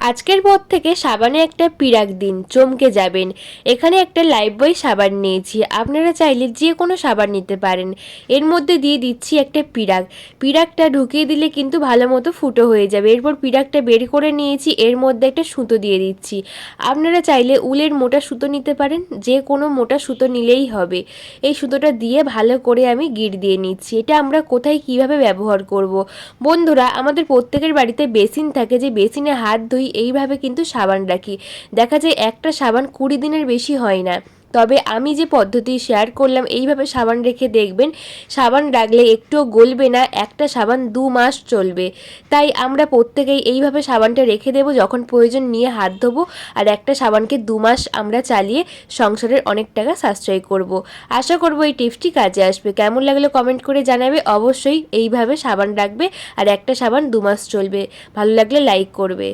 আজকের পর থেকে সাবানে একটা পিরাক দিন, চমকে যাবেন। এখানে একটা লাইফবয় সাবান নিয়েছি, আপনারা চাইলে যে কোনো সাবান নিতে পারেন। এর মধ্যে দিয়ে দিচ্ছি একটা পিরাকটা ঢুকিয়ে দিলে কিন্তু ভালো মতো ফুটো হয়ে যাবে। এরপর পিরাকটা বের করে নিয়েছি, এর মধ্যে একটা সুতো দিয়ে দিচ্ছি। আপনারা চাইলে উলের মোটা সুতো নিতে পারেন, যে কোনো মোটা সুতো নিলেই হবে। এই সুতোটা দিয়ে ভালো করে আমি গিঁট দিয়ে নিচ্ছি। এটা আমরা কোথায় কিভাবে ব্যবহার করব। বন্ধুরা, আমাদের প্রত্যেকের বাড়িতে বেসিন থাকে, যে বেসিনে হাত ধুই এইভাবে কিন্তু সাবান রাখি। দেখা যায় একটা সাবান 20 দিনের বেশি হয় না। তবে আমি যে পদ্ধতি শেয়ার করলাম, এইভাবে সাবান রেখে দেখবেন, সাবান রাখলে একটুও গলবে না, একটা সাবান 2 মাস চলবে। তাই আমরা প্রত্যেকেই এইভাবে সাবানটা রেখে দেবো, যখন প্রয়োজন নিয়ে হাত ধোবো। আর একটা সাবানকে 2 মাস আমরা চালিয়ে সংসারের অনেক টাকা সাশ্রয় করব। আশা করব এই টিপসটি কাজে আসবে। কেমন লাগলো কমেন্ট করে জানাবে। অবশ্যই এইভাবে সাবান রাখবে, আর একটা সাবান 2 মাস চলবে। ভালো লাগলে লাইক করবে।